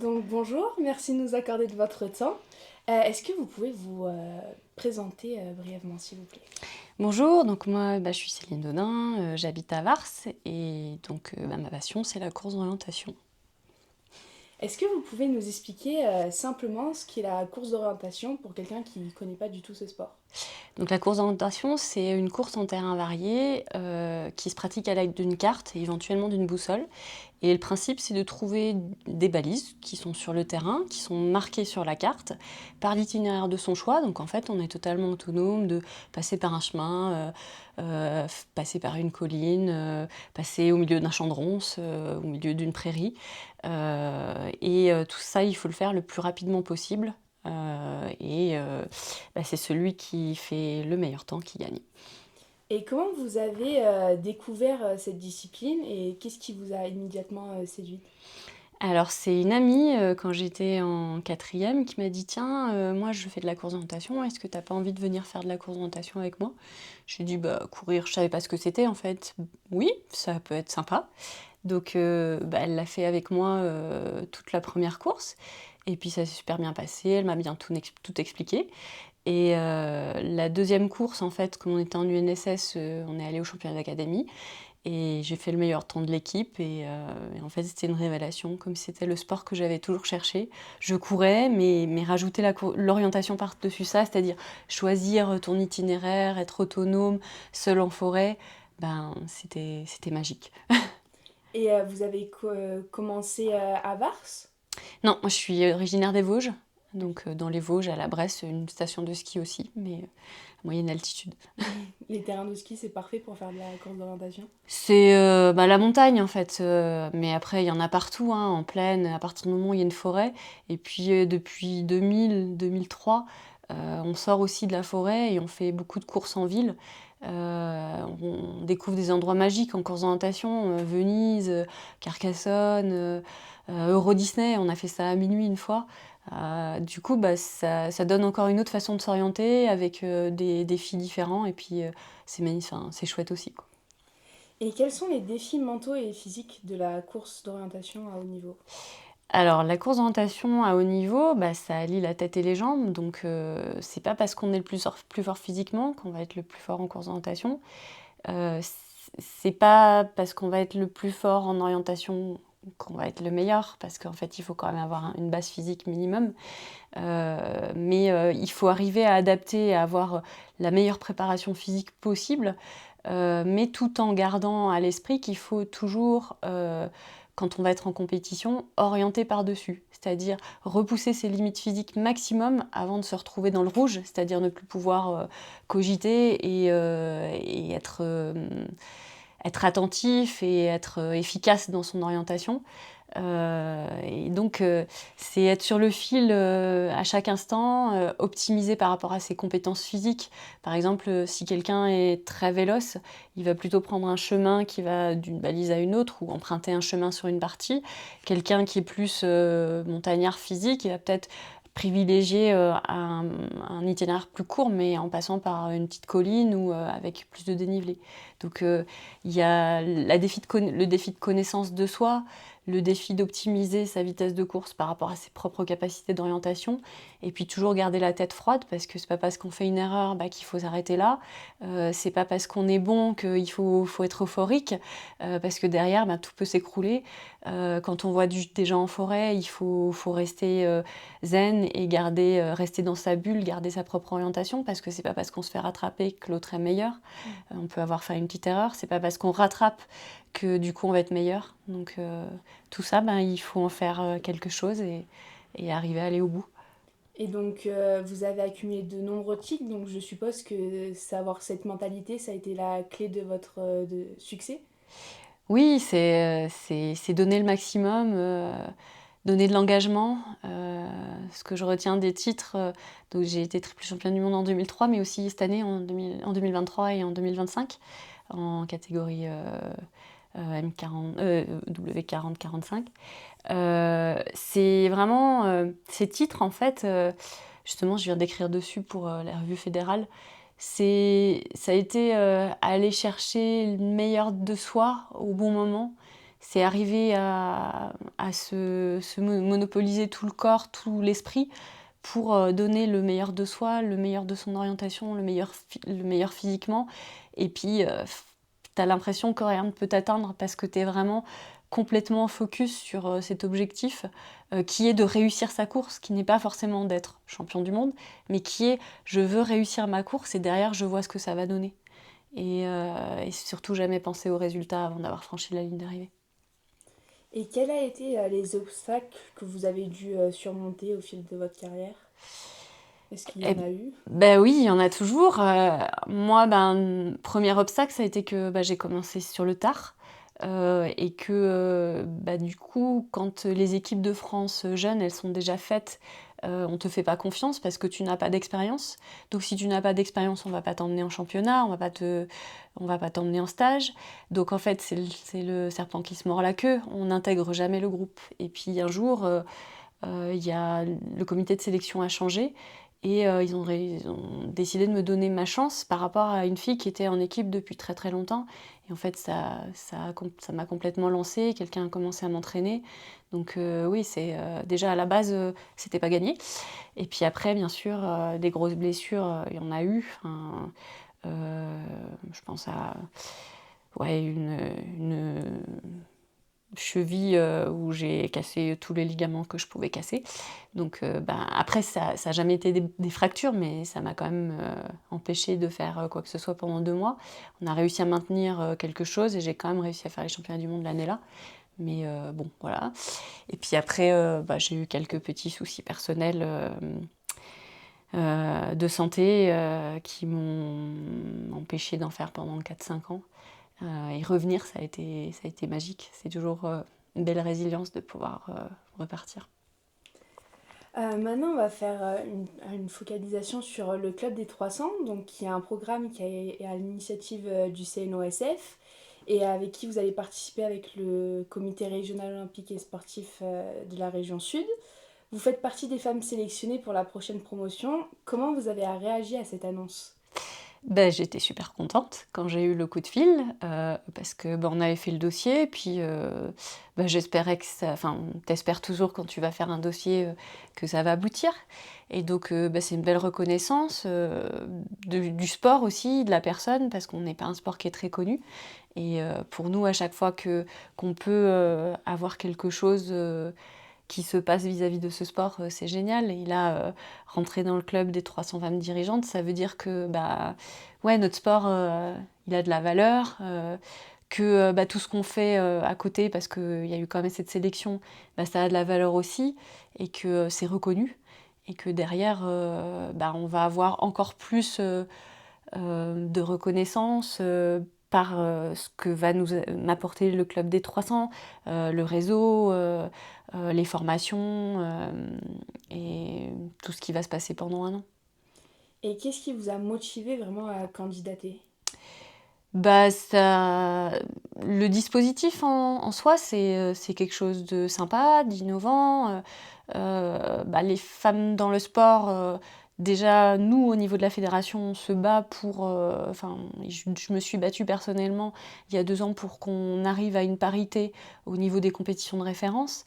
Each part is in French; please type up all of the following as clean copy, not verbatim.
Donc bonjour, merci de nous accorder de votre temps. Est-ce que vous pouvez vous présenter brièvement, s'il vous plaît? Bonjour, donc moi je suis Céline Dodin, j'habite à Vars et donc ma passion c'est la course d'orientation. Est-ce que vous pouvez nous expliquer simplement ce qu'est la course d'orientation pour quelqu'un qui ne connaît pas du tout ce sport? Donc la course d'orientation c'est une course en terrain varié qui se pratique à l'aide d'une carte et éventuellement d'une boussole. Et le principe c'est de trouver des balises qui sont sur le terrain, qui sont marquées sur la carte par l'itinéraire de son choix. Donc en fait on est totalement autonome de passer par un chemin, passer par une colline, passer au milieu d'un champ de ronces, au milieu d'une prairie. Tout ça, il faut le faire le plus rapidement possible. C'est celui qui fait le meilleur temps qui gagne. Et comment vous avez découvert cette discipline et qu'est-ce qui vous a immédiatement séduite? Alors c'est une amie quand j'étais en quatrième qui m'a dit tiens moi je fais de la course d'orientation, est-ce que t'as pas envie de venir faire de la course d'orientation avec moi? J'ai dit bah courir je savais pas ce que c'était en fait. Oui ça peut être sympa. Donc elle l'a fait avec moi toute la première course. Et puis ça s'est super bien passé, elle m'a bien tout expliqué. La deuxième course, en fait, comme on était en UNSS, on est allé au championnat d'académie. Et j'ai fait le meilleur temps de l'équipe. Et en fait, c'était une révélation, comme si c'était le sport que j'avais toujours cherché. Je courais, mais rajouter l'orientation par-dessus ça, c'est-à-dire choisir ton itinéraire, être autonome, seul en forêt, c'était magique. Et vous avez commencé à Vars? Non, moi je suis originaire des Vosges, donc dans les Vosges, à la Bresse, une station de ski aussi, mais à moyenne altitude. Les terrains de ski, c'est parfait pour faire de la course d'orientation. C'est la montagne en fait, mais après il y en a partout, hein, en plaine, à partir du moment où il y a une forêt. Et puis depuis 2000-2003, on sort aussi de la forêt et on fait beaucoup de courses en ville. On découvre des endroits magiques en course d'orientation, Venise, Carcassonne, Euro Disney, on a fait ça à minuit une fois. Du coup, ça donne encore une autre façon de s'orienter avec des défis différents et puis c'est magnifique, enfin, c'est chouette aussi, quoi. Et quels sont les défis mentaux et physiques de la course d'orientation à haut niveau? Alors, la course d'orientation à haut niveau, ça allie la tête et les jambes. Donc, c'est pas parce qu'on est le plus fort physiquement qu'on va être le plus fort en course d'orientation. C'est pas parce qu'on va être le plus fort en orientation qu'on va être le meilleur, parce qu'en fait, il faut quand même avoir une base physique minimum. Il faut arriver à adapter, à avoir la meilleure préparation physique possible, mais tout en gardant à l'esprit qu'il faut toujours, quand on va être en compétition, orienter par-dessus. C'est-à-dire repousser ses limites physiques maximum avant de se retrouver dans le rouge, c'est-à-dire ne plus pouvoir cogiter et être attentif et être efficace dans son orientation. C'est être sur le fil à chaque instant, optimiser par rapport à ses compétences physiques. Par exemple, si quelqu'un est très véloce, il va plutôt prendre un chemin qui va d'une balise à une autre ou emprunter un chemin sur une partie. Quelqu'un qui est plus montagnard physique, il va peut-être privilégier un itinéraire plus court, mais en passant par une petite colline ou avec plus de dénivelé. Donc il y a le défi de connaissance de soi, le défi d'optimiser sa vitesse de course par rapport à ses propres capacités d'orientation, et puis toujours garder la tête froide, parce que c'est pas parce qu'on fait une erreur qu'il faut s'arrêter là, c'est pas parce qu'on est bon qu'il faut être euphorique, parce que derrière tout peut s'écrouler. Quand on voit des gens en forêt, faut rester zen et rester dans sa bulle, garder sa propre orientation, parce que c'est pas parce qu'on se fait rattraper que l'autre est meilleur. On peut avoir fait une petite erreur, c'est pas parce qu'on rattrape que du coup on va être meilleur. Donc tout ça, il faut en faire quelque chose et arriver à aller au bout. Et donc, vous avez accumulé de nombreux titres, donc je suppose que savoir cette mentalité, ça a été la clé de votre succès. Oui, c'est donner le maximum, donner de l'engagement. Ce que je retiens des titres, donc j'ai été triple championne du monde en 2003, mais aussi cette année en 2023 et en 2025 en catégorie W40-45. C'est vraiment ces titres, en fait, justement, je viens d'écrire dessus pour la revue fédérale. Ça a été aller chercher le meilleur de soi au bon moment. c'est arriver à se monopoliser tout le corps, tout l'esprit pour donner le meilleur de soi, le meilleur de son orientation, le meilleur physiquement. Et puis, tu as l'impression que rien ne peut t'atteindre parce que tu es vraiment complètement focus sur cet objectif qui est de réussir sa course, qui n'est pas forcément d'être champion du monde, mais qui est je veux réussir ma course et derrière je vois ce que ça va donner. Et surtout jamais penser aux résultats avant d'avoir franchi la ligne d'arrivée. Et quels ont été les obstacles que vous avez dû surmonter au fil de votre carrière? Est-ce qu'il y en Et a eu? ben oui, il y en a toujours. Moi, premier obstacle, ça a été que j'ai commencé sur le tard. Et que du coup, quand les équipes de France jeunes, elles sont déjà faites, on ne te fait pas confiance parce que tu n'as pas d'expérience. Donc si tu n'as pas d'expérience, on ne va pas t'emmener en championnat, on va pas t'emmener en stage. Donc en fait, c'est le serpent qui se mord la queue. On n'intègre jamais le groupe. Et puis un jour, le comité de sélection a changé et ils ont décidé de me donner ma chance par rapport à une fille qui était en équipe depuis très très longtemps. Et en fait, ça m'a complètement lancée. Quelqu'un a commencé à m'entraîner. Donc oui, déjà à la base, c'était pas gagné. Et puis après, bien sûr, des grosses blessures, il y en a eu. Enfin, je pense à ouais, une cheville où j'ai cassé tous les ligaments que je pouvais casser. Donc après, ça n'a jamais été des fractures, mais ça m'a quand même empêché de faire quoi que ce soit pendant 2 mois. On a réussi à maintenir quelque chose et j'ai quand même réussi à faire les championnats du monde l'année-là. Mais bon, voilà. Et puis après, j'ai eu quelques petits soucis personnels de santé qui m'ont empêché d'en faire pendant 4-5 ans. Et revenir, ça a été magique. C'est toujours une belle résilience de pouvoir repartir. Maintenant, on va faire une focalisation sur le Club des 300, donc qui est un programme qui est à l'initiative du CNOSF et avec qui vous allez participer avec le comité régional olympique et sportif de la région Sud. Vous faites partie des femmes sélectionnées pour la prochaine promotion. Comment vous avez réagi à cette annonce? J'étais super contente quand j'ai eu le coup de fil parce que on avait fait le dossier et puis j'espérais que ça, enfin t'espères toujours quand tu vas faire un dossier que ça va aboutir et donc c'est une belle reconnaissance du sport aussi, de la personne parce qu'on n'est pas un sport qui est très connu et pour nous à chaque fois qu'on peut avoir quelque chose qui se passe vis-à-vis de ce sport, c'est génial. Et là, rentrer dans le club des 300 femmes dirigeantes, ça veut dire que ouais, notre sport, il a de la valeur, que tout ce qu'on fait à côté, parce qu'il y a eu quand même cette sélection, ça a de la valeur aussi, et que c'est reconnu, et que derrière, on va avoir encore plus de reconnaissance par ce que va m'apporter le Club des 300, le réseau, les formations et tout ce qui va se passer pendant 1 an. Et qu'est-ce qui vous a motivé vraiment à candidater? Le dispositif en soi, c'est quelque chose de sympa, d'innovant. Les femmes dans le sport, déjà, nous, au niveau de la fédération, on se bat pour... je me suis battue personnellement il y a 2 ans pour qu'on arrive à une parité au niveau des compétitions de référence.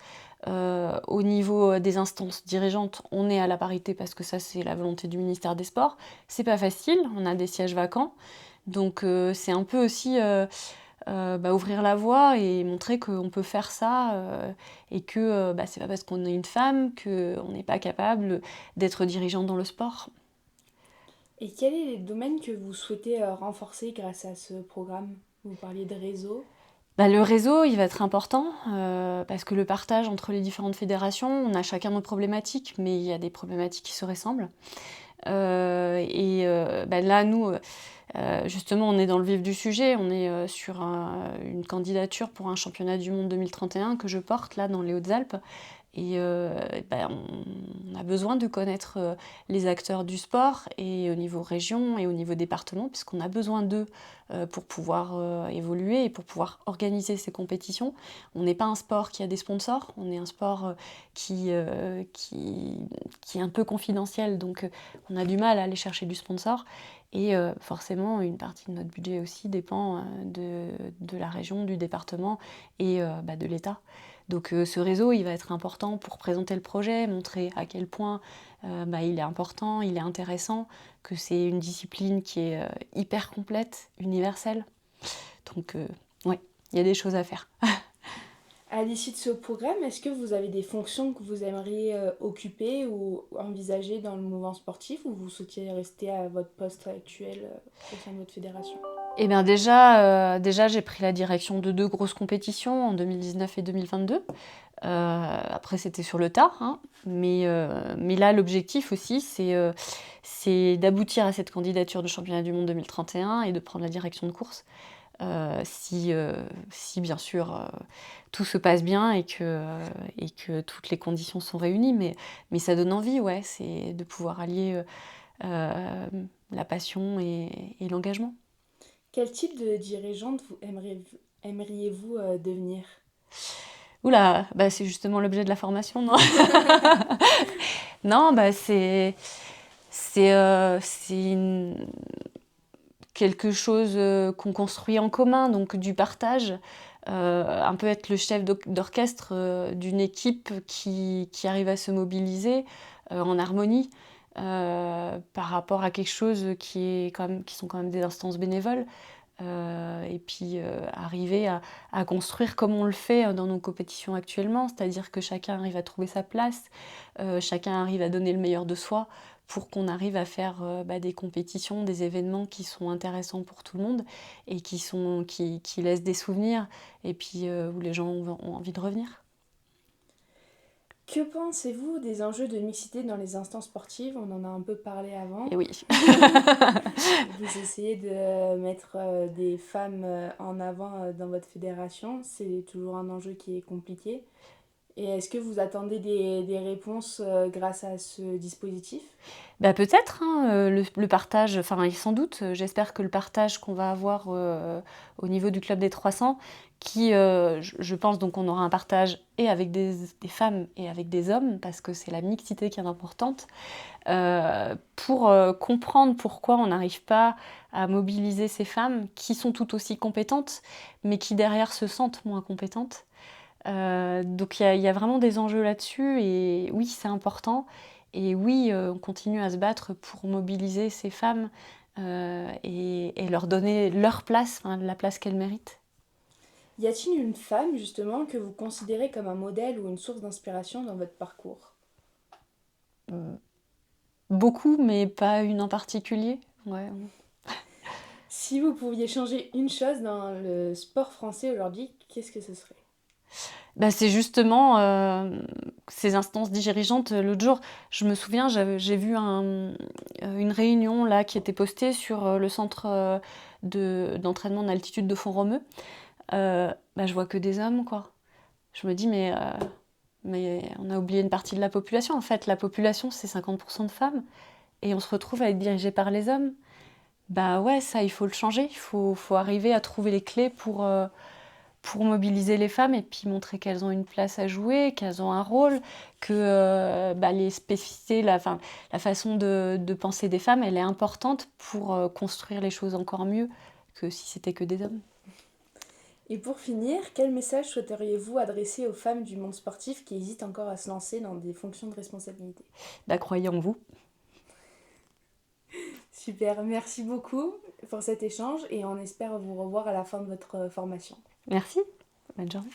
Au niveau des instances dirigeantes, on est à la parité parce que ça, c'est la volonté du ministère des Sports. C'est pas facile, on a des sièges vacants. Donc c'est un peu aussi ouvrir la voie et montrer qu'on peut faire ça et que c'est pas parce qu'on est une femme qu'on n'est pas capable d'être dirigeante dans le sport. Et quels sont les domaines que vous souhaitez renforcer grâce à ce programme? Vous parliez de réseau. Le réseau, il va être important parce que le partage entre les différentes fédérations, on a chacun nos problématiques, mais il y a des problématiques qui se ressemblent. Là, nous, justement, on est dans le vif du sujet. On est sur une candidature pour un championnat du monde 2031 que je porte là dans les Hautes-Alpes. Et on a besoin de connaître les acteurs du sport et au niveau région et au niveau département, puisqu'on a besoin d'eux pour pouvoir évoluer et pour pouvoir organiser ces compétitions. On n'est pas un sport qui a des sponsors, on est un sport qui est un peu confidentiel, donc on a du mal à aller chercher du sponsor. Et forcément, une partie de notre budget aussi dépend de la région, du département et de l'État. Donc ce réseau, il va être important pour présenter le projet, montrer à quel point il est important, il est intéressant, que c'est une discipline qui est hyper complète, universelle. Donc ouais, il y a des choses à faire. À l'issue de ce programme, est-ce que vous avez des fonctions que vous aimeriez occuper ou envisager dans le mouvement sportif ou vous souhaitiez rester à votre poste actuel au sein de votre fédération? Eh bien déjà j'ai pris la direction de 2 grosses compétitions en 2019 et 2022. Après c'était sur le tard, hein, mais là l'objectif aussi c'est d'aboutir à cette candidature de championnat du monde 2031 et de prendre la direction de course. Si bien sûr tout se passe bien et que toutes les conditions sont réunies, mais ça donne envie, ouais, c'est de pouvoir allier la passion et l'engagement. Quel type de dirigeante aimeriez-vous devenir? Oula, bah c'est justement l'objet de la formation, non? Non, bah c'est quelque chose qu'on construit en commun, donc du partage. Un peu être le chef d'orchestre d'une équipe qui arrive à se mobiliser en harmonie par rapport à quelque chose qui sont quand même des instances bénévoles. Et puis arriver à construire comme on le fait dans nos compétitions actuellement, c'est-à-dire que chacun arrive à trouver sa place, chacun arrive à donner le meilleur de soi pour qu'on arrive à faire des compétitions, des événements qui sont intéressants pour tout le monde et qui laissent des souvenirs et puis où les gens ont envie de revenir. Que pensez-vous des enjeux de mixité dans les instances sportives? On en a un peu parlé avant. Et oui. Vous essayez de mettre des femmes en avant dans votre fédération. C'est toujours un enjeu qui est compliqué. Et est-ce que vous attendez des réponses grâce à ce dispositif? Bah peut-être, hein, le partage, enfin sans doute, j'espère que le partage qu'on va avoir au niveau du Club des 300, qui, je pense donc on aura un partage et avec des femmes et avec des hommes, parce que c'est la mixité qui est importante, pour comprendre pourquoi on n'arrive pas à mobiliser ces femmes qui sont tout aussi compétentes, mais qui derrière se sentent moins compétentes. Donc il y a vraiment des enjeux là-dessus et oui, c'est important. Et oui, on continue à se battre pour mobiliser ces femmes et leur donner leur place, enfin, la place qu'elles méritent. Y a-t-il une femme justement que vous considérez comme un modèle ou une source d'inspiration dans votre parcours? Beaucoup, mais pas une en particulier. Ouais. Si vous pouviez changer une chose dans le sport français aujourd'hui, qu'est-ce que ce serait? Bah, c'est justement ces instances dirigeantes. L'autre jour, je me souviens, j'ai vu une réunion là qui était postée sur le centre d'entraînement en altitude de Font-Romeu. Je vois que des hommes, quoi. Je me dis, mais on a oublié une partie de la population. En fait, la population, c'est 50% de femmes. Et on se retrouve à être dirigé par les hommes. Bah ouais, ça, il faut le changer. Il faut arriver à trouver les clés pour mobiliser les femmes et puis montrer qu'elles ont une place à jouer, qu'elles ont un rôle, que les spécificités, la façon de penser des femmes, elle est importante pour construire les choses encore mieux que si c'était que des hommes. Et pour finir, quel message souhaiteriez-vous adresser aux femmes du monde sportif qui hésitent encore à se lancer dans des fonctions de responsabilité? Croyez en vous. Super, merci beaucoup pour cet échange et on espère vous revoir à la fin de votre formation. Merci, bonne journée.